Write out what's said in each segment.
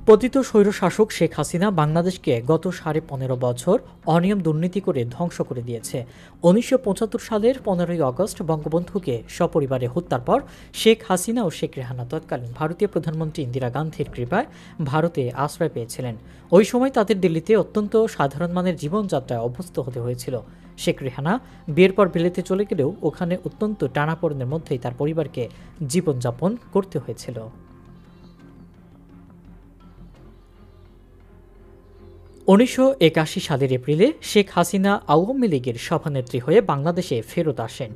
পতিত স্বৈরশাসক শেখ হাসিনা বাংলাদেশকে গত ১৫.৫ বছর অনিয়ম দুর্নীতি করে ধ্বংস করে দিয়েছে। ১৯৭৫ সালের ১৫ই আগস্ট বঙ্গবন্ধুকে সপরিবারে হত্যার পর শেখ হাসিনা ও শেখ রেহানা তৎকালীন ভারতীয় প্রধানমন্ত্রী ইন্দিরা গান্ধীর কৃপায় ভারতে আশ্রয় পেয়েছিলেন। ওই সময় তাদের দিল্লিতে অত্যন্ত সাধারণ মানের জীবনযাত্রায় অভ্যস্ত হতে হয়েছিল। শেখ রেহানা বিয়ের পর বিলেতে চলে গেলেও ওখানে অত্যন্ত টানাপোড়েনের মধ্যেই তার পরিবারকে জীবনযাপন করতে হয়েছিল। ১৯৮১ সালের এপ্রিলে শেখ হাসিনা আওয়ামী লীগের সভানেত্রী হয়ে বাংলাদেশে ফেরত আসেন।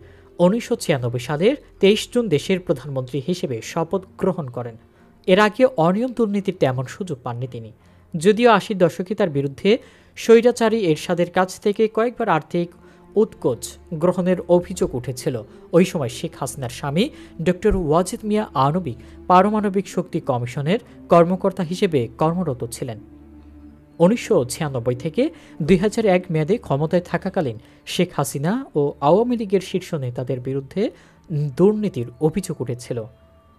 ১৯৯৬ সালের ২৩ জুন দেশের প্রধানমন্ত্রী হিসেবে শপথ গ্রহণ করেন। এর আগে অনিয়ম দুর্নীতির তেমন সুযোগ পাননি তিনি, যদিও ৮০ দশকে তার বিরুদ্ধে স্বৈরাচারী এরশাদের কাছ থেকে কয়েকবার আর্থিক উৎকোচ গ্রহণের অভিযোগ উঠেছিল। ওই সময় শেখ হাসিনার স্বামী ডক্টর ওয়াজিদ মিয়া আণবিক পারমাণবিক শক্তি কমিশনের কর্মকর্তা হিসেবে কর্মরত ছিলেন। ১৯৯৬ থেকে ২০০১ মেয়াদে ক্ষমতায় থাকাকালীন শেখ হাসিনা ও আওয়ামী লীগের শীর্ষ নেতাদের বিরুদ্ধে দুর্নীতির অভিযোগ উঠেছিল,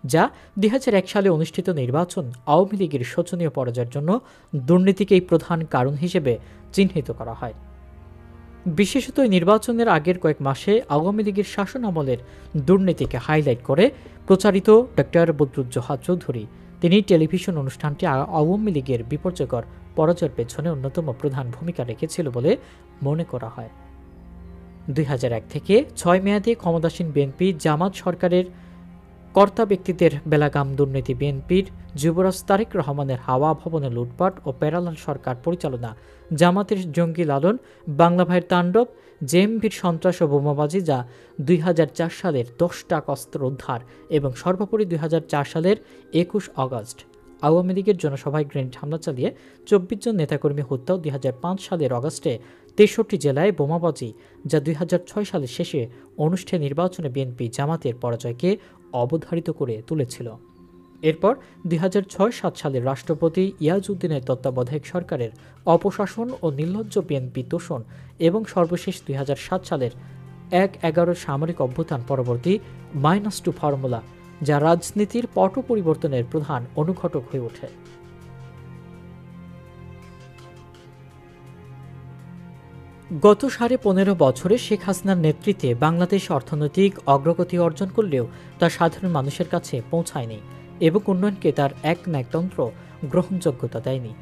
যা ২০০১ সালে অনুষ্ঠিত নির্বাচন আওয়ামী লীগের শোচনীয় পরাজয়ের জন্য দুর্নীতিকেই প্রধান কারণ হিসেবে চিহ্নিত করা হয়। বিশেষত নির্বাচনের আগের কয়েক মাসে আওয়ামী লীগের শাসন আমলের দুর্নীতিকে হাইলাইট করে প্রচারিত ডক্টর বদরুজ্জোহা চৌধুরী তিনি টেলিভিশন অনুষ্ঠানটি আওয়ামী লীগের বিপর্যয়কর পরাজয়ের পেছনে অন্যতম প্রধান ভূমিকা রেখেছিল বলে মনে করা হয়। ২০০১ থেকে ৬ মেয়াদে ক্ষমতাসীন বিএনপি জামাত সরকারের কর্তা ব্যক্তিদের বেলাগাম দুর্নীতি, বিএনপির যুবরাজ তারেক রহমানের হাওয়া ভবনে লুটপাট ও প্যারালাল সরকার পরিচালনা, জামাতের জঙ্গি লালন, বাংলা ভাইয়ের তাণ্ডব, জেএমবির সন্ত্রাস ও বোমাবাজি, যা ২০০৪ সালের ১০টা অস্ত্র উদ্ধার এবং সর্বোপরি ২০০৪ সালের ২১ আগস্ট আওয়ামী লীগের জনসভায় গ্রেনেড হামলা চালিয়ে ২৪ জন নেতাকর্মী হত্যা ও ২০০৫ সালের অগস্টে ৬৩ জেলায় বোমাবাজি, যা ২০০৬ সালের শেষে অনুষ্ঠিত নির্বাচনে বিএনপি জামাতের পরাজয়কে অবধারিত করে তুলেছিল। এরপর ২০০৬-৭ সালের রাষ্ট্রপতি ইয়াজউদ্দিনের তত্ত্বাবধায়ক সরকারের অপশাসন ও নির্লজ্জ বিএনপি তোষণ এবং সর্বশেষ ২০০৭ সালের ১/১১ সামরিক অভ্যুত্থান পরবর্তী -2 ফর্মুলা, যা রাজনীতির পট পরিবর্তনের প্রধান অনুঘটক হয়ে ওঠে। গত ১৫.৫ বছরে শেখ হাসিনার নেতৃত্বে বাংলাদেশ অর্থনৈতিক অগ্রগতি অর্জন করলেও তা সাধারণ মানুষের কাছে পৌঁছায়নি এবং উন্নয়নকে তার একনায়কতন্ত্র গ্রহণযোগ্যতা দেয়নি।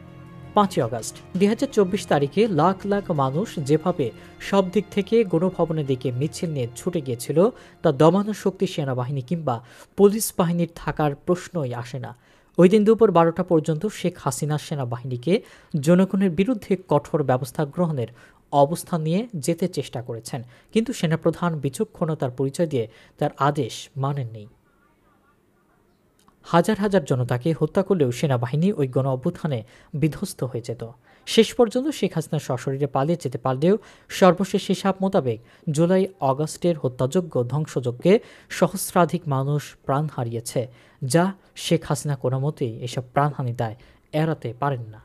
৫ই আগস্ট ২০২৪ তারিখে লাখ লাখ মানুষ যেভাবে সব দিক থেকে গণভবনের দিকে মিছিল নিয়ে ছুটে গিয়েছিল, তা দমানোর শক্তি সেনাবাহিনী কিংবা পুলিশ বাহিনীর থাকার প্রশ্নই আসে না। ওই দিন দুপুর ১২টা পর্যন্ত শেখ হাসিনা সেনাবাহিনীকে জনগণের বিরুদ্ধে কঠোর ব্যবস্থা গ্রহণের অবস্থান নিয়ে যেতে চেষ্টা করেছেন, কিন্তু সেনাপ্রধান বিচক্ষণতার পরিচয় দিয়ে তার আদেশ মানেননি। হাজার হাজার জনতাকে হত্যা করলেও সেনাবাহিনী ওই গণ অভ্যুত্থানে বিধ্বস্ত হয়ে যেত। শেষ পর্যন্ত শেখ হাসিনা সশরীরে পালিয়ে যেতে পারলেও সর্বশেষ হিসাব মোতাবেক জুলাই আগস্টের হত্যাযোগ্য ধ্বংসযজ্ঞে সহস্রাধিক মানুষ প্রাণ হারিয়েছে, যা শেখ হাসিনা কোনো মতেই এসব প্রাণহানি দায় এড়াতে পারেন না।